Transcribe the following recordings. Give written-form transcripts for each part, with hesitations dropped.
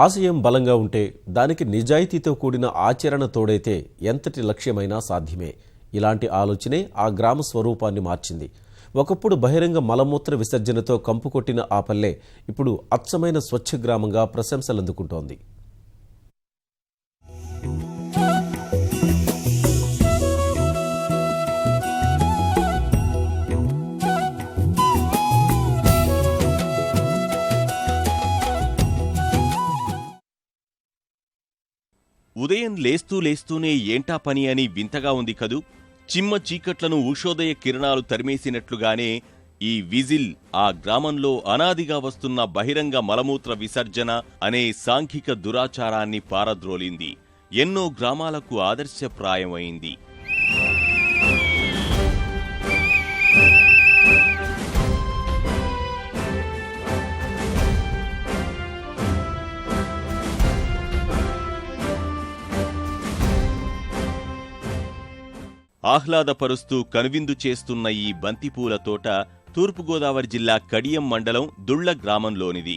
ఆశయం బలంగా ఉంటే దానికి నిజాయితీతో కూడిన ఆచరణ తోడైతే ఎంతటి లక్ష్యమైనా సాధ్యమే. ఇలాంటి ఆలోచనే ఆ గ్రామ స్వరూపాన్ని మార్చింది. ఒకప్పుడు బహిరంగ మలమూత్ర విసర్జనతో కంపుకొట్టిన ఆ పల్లె ఇప్పుడు అచ్చమైన స్వచ్ఛ గ్రామంగా ప్రశంసలందుకుంటోంది. ఉదయం లేస్తూనే ఏంటా పని అని వింతగా ఉంది కదూ. చిమ్మ చీకట్లను ఉషోదయ కిరణాలు తరిమేసినట్లుగానే ఈ విజిల్ ఆ గ్రామంలో అనాదిగా వస్తున్న బహిరంగ మలమూత్ర విసర్జన అనే సాంఘిక దురాచారాన్ని పారద్రోలింది. ఎన్నో గ్రామాలకు ఆదర్శప్రాయమైంది. ఆహ్లాదపరుస్తూ కనువిందు చేస్తున్న ఈ బంతిపూల తోట తూర్పుగోదావరి జిల్లా కడియం మండలం దుళ్ల గ్రామంలోనిది.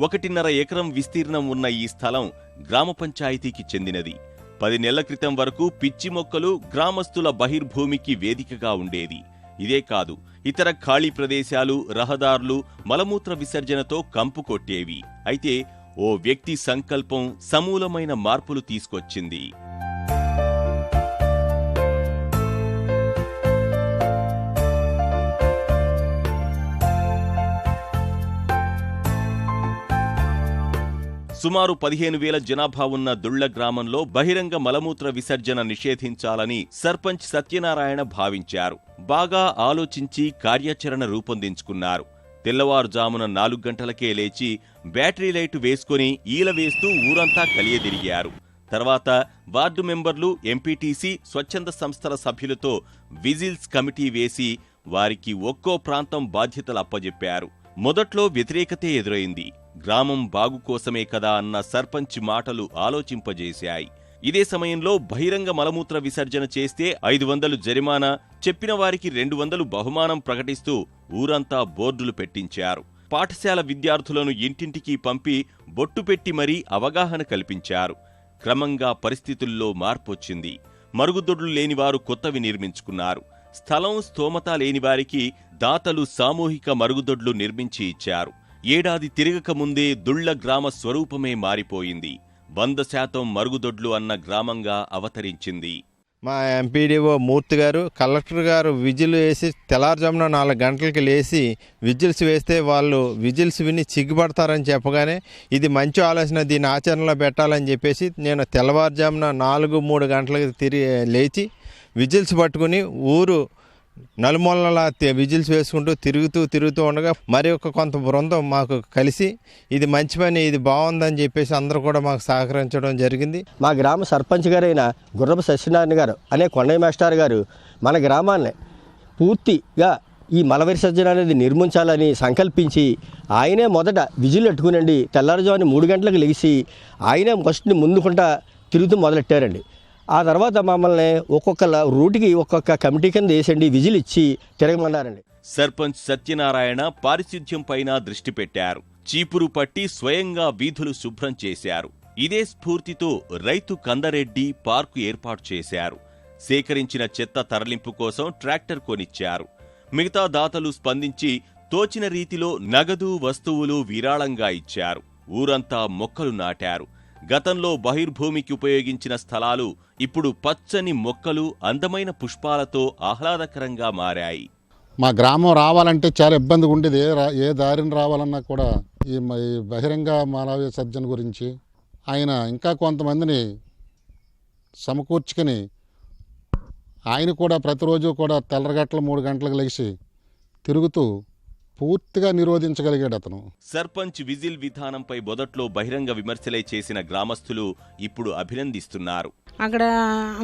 1.5 ఎకరం విస్తీర్ణం ఉన్న ఈ స్థలం గ్రామ పంచాయతీకి చెందినది. 10 నెలల క్రితం వరకు పిచ్చి మొక్కలు గ్రామస్తుల బహిర్భూమికి వేదికగా ఉండేది. ఇదే కాదు, ఇతర ఖాళీ ప్రదేశాలు, రహదారులు మలమూత్ర విసర్జనతో కంపు కొట్టేవి. అయితే ఓ వ్యక్తి సంకల్పం సమూలమైన మార్పులు తీసుకొచ్చింది. సుమారు 15,000 జనాభా ఉన్న దుళ్ల గ్రామంలో బహిరంగ మలమూత్ర విసర్జన నిషేధించాలని సర్పంచ్ సత్యనారాయణ భావించారు. బాగా ఆలోచించి కార్యాచరణ రూపొందించుకున్నారు. తెల్లవారుజామున 4 గంటలకే లేచి బ్యాటరీ లైటు వేసుకుని ఈల వేస్తూ ఊరంతా కలియదిరిగారు. తర్వాత వార్డు మెంబర్లు, ఎంపీటీసీ, స్వచ్ఛంద సంస్థల సభ్యులతో విజిల్స్ కమిటీ వేసి వారికి ఒక్కో ప్రాంతం బాధ్యతలు అప్పజెప్పారు. మొదట్లో వ్యతిరేకతే ఎదురైంది. గ్రామం బాగు కోసమే కదా అన్న సర్పంచ్ మాటలు ఆలోచింపజేశాయి. ఇదే సమయంలో బహిరంగ మలమూత్ర విసర్జన చేస్తే 500 జరిమానా, చెప్పిన వారికి 200 బహుమానం ప్రకటిస్తూ ఊరంతా బోర్డులు పెట్టించారు. పాఠశాల విద్యార్థులను ఇంటింటికి పంపి బొట్టు పెట్టి మరీ అవగాహన కల్పించారు. క్రమంగా పరిస్థితుల్లో మార్పొచ్చింది. మరుగుదొడ్లు లేనివారు కొత్తవి నిర్మించుకున్నారు. స్థలం, స్తోమత లేనివారికి దాతలు సామూహిక మరుగుదొడ్లు నిర్మించి ఇచ్చారు. ఏడాది తిరగక ముందే దుళ్ల గ్రామ స్వరూపమే మారిపోయింది. 100% మరుగుదొడ్లు అన్న గ్రామంగా అవతరించింది. మా ఎంపీడీఓ మూర్తి గారు, కలెక్టర్ గారు విజిల్ వేసి తెల్లారుజామున 4 గంటలకి లేచి విజిల్స్ వేస్తే వాళ్ళు విజిల్స్ విని సిగ్గుపడతారని చెప్పగానే ఇది మంచి ఆలోచన, దీన్ని ఆచరణలో పెట్టాలని చెప్పేసి నేను తెల్లవారుజామున 4-3 గంటలకు లేచి విజిల్స్ పట్టుకుని ఊరు నలుమూలలా విజిల్స్ వేసుకుంటూ తిరుగుతూ ఉండగా మరి కొంత బృందం మాకు కలిసి ఇది మంచి పని, ఇది బాగుందని చెప్పేసి అందరూ కూడా మాకు సహకరించడం జరిగింది. మా గ్రామ సర్పంచ్ గారైన గుర్రపు సత్యనారాయణ గారు అనే కొండయ్య మాస్టర్ గారు మన గ్రామాన్ని పూర్తిగా ఈ మల విసర్జన అనేది నిర్మించాలని సంకల్పించి ఆయనే మొదట విజిల్ పెట్టుకునండి తెల్లారుజామున 3 గంటలకు లెగిసి ఆయనే ఫస్ట్ ముందుకుంటా తిరుగుతూ మొదలెట్టారండి. ఆ తర్వాత మమ్మల్ని ఒక్కొక్క రూట్కి ఒక్కొక్క కమిటీ కింద వేసండి విజిల్ ఇచ్చి తిరగమన్నారండి. సర్పంచ్ సత్యనారాయణ పారిశుధ్యం పైన దృష్టి పెట్టారు. చీపురు పట్టి స్వయంగా వీధులు శుభ్రం చేశారు. ఇదే స్ఫూర్తితో రైతు కందరెడ్డి పార్కు ఏర్పాటు చేశారు. సేకరించిన చెత్త తరలింపు కోసం ట్రాక్టర్ కొనిచ్చారు. మిగతా దాతలు స్పందించి తోచిన రీతిలో నగదు, వస్తువులు విరాళంగా ఇచ్చారు. ఊరంతా మొక్కలు నాటారు. గతంలో బహిర్భూమికి ఉపయోగించిన స్థలాలు ఇప్పుడు పచ్చని మొక్కలు, అందమైన పుష్పాలతో ఆహ్లాదకరంగా మారాయి. మా గ్రామం రావాలంటే చాలా ఇబ్బందిగా ఉండేది. ఏ దారిని రావాలన్నా కూడా ఈ బహిరంగ మల విసర్జన గురించి ఆయన ఇంకా కొంతమందిని సమకూర్చుకొని ఆయన కూడా ప్రతిరోజు కూడా తెల్లరగట్ల 3 గంటలకు లేచి తిరుగుతూ పూర్తిగా నిరోధించగలిగాడు అతను. సర్పంచ్ విజిల్ విధానంపై మొదట్లో బహిరంగ విమర్శలే చేసిన గ్రామస్తులు ఇప్పుడు అభినందిస్తున్నారు. అక్కడ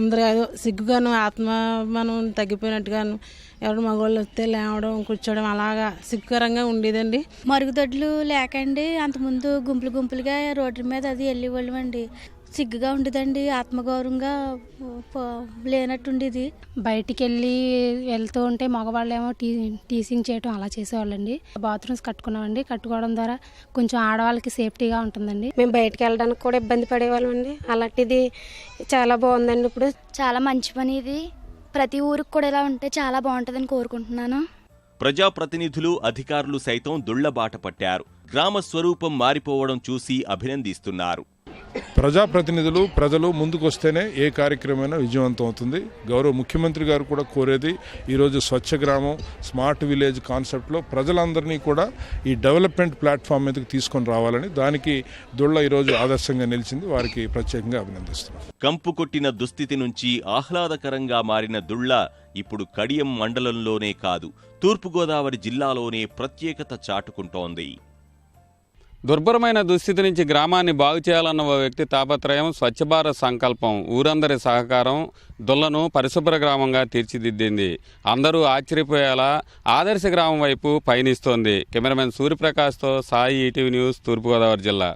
అందరూ ఏదో సిగ్గుగాను, ఆత్మాభిమానం తగ్గిపోయినట్టుగాను, ఎవరు మగవాళ్ళు వస్తే లేవడం, కూర్చోవడం అలాగా సిగ్గుకరంగా ఉండేదండి. మరుగుదొడ్లు లేకండి అంతకుముందు గుంపులుగా రోడ్డు మీద అది వెళ్ళేవాళ్ళం అండి. సిగ్గుగా ఉండేదండి, ఆత్మగౌరవంగా లేనట్టుండేది. బయటికి వెళ్తూ ఉంటే మగవాళ్ళేమో టీసింగ్ చేయటం అలా చేసేవాళ్ళండి. బాత్రూమ్స్ కట్టుకున్నామండి. కట్టుకోవడం ద్వారా కొంచెం ఆడవాళ్ళకి సేఫ్టీగా ఉంటుందండి. మేము బయటకు వెళ్ళడానికి కూడా ఇబ్బంది పడేవాళ్ళం అండి. అలాంటిది చాలా బాగుందండి. ఇప్పుడు చాలా మంచి పని ఇది. ప్రతి ఊరికి కూడా ఇలా ఉంటే చాలా బాగుంటుందని కోరుకుంటున్నాను. ప్రజాప్రతినిధులు, అధికారులు సైతం దుళ్లబాట పట్టారు. గ్రామ స్వరూపం మారిపోవడం చూసి అభినందిస్తున్నారు. ప్రజాప్రతినిధులు, ప్రజలు ముందుకొస్తేనే ఏ కార్యక్రమమైనా విజయవంతం అవుతుంది. గౌరవ ముఖ్యమంత్రి గారు కూడా కోరేది ఈరోజు స్వచ్ఛ గ్రామం, స్మార్ట్ విలేజ్ కాన్సెప్ట్లో ప్రజలందరినీ కూడా ఈ డెవలప్మెంట్ ప్లాట్ఫామ్ మీదకి తీసుకొని రావాలని, దానికి దుళ్ళ ఈరోజు ఆదర్శంగా నిలిచింది. వారికి ప్రత్యేకంగా అభినందిస్తున్నాం. కంపు కొట్టిన దుస్థితి నుంచి ఆహ్లాదకరంగా మారిన దుళ్ళ ఇప్పుడు కడియం మండలంలోనే కాదు, తూర్పుగోదావరి జిల్లాలోనే ప్రత్యేకత చాటుకుంటోంది. దుర్భరమైన దుస్థితి నుంచి గ్రామాన్ని బాగు చేయాలన్న ఓ వ్యక్తి తాపత్రయం, స్వచ్ఛ భారత్ సంకల్పం, ఊరందరి సహకారం దుళ్లను పరిశుభ్ర గ్రామంగా తీర్చిదిద్దింది. అందరూ ఆశ్చర్యపోయేలా ఆదర్శ గ్రామం వైపు పయనిస్తోంది. కెమెరామెన్ సూర్యప్రకాష్తో సాయి, ఈటీవీ న్యూస్, తూర్పుగోదావరి జిల్లా.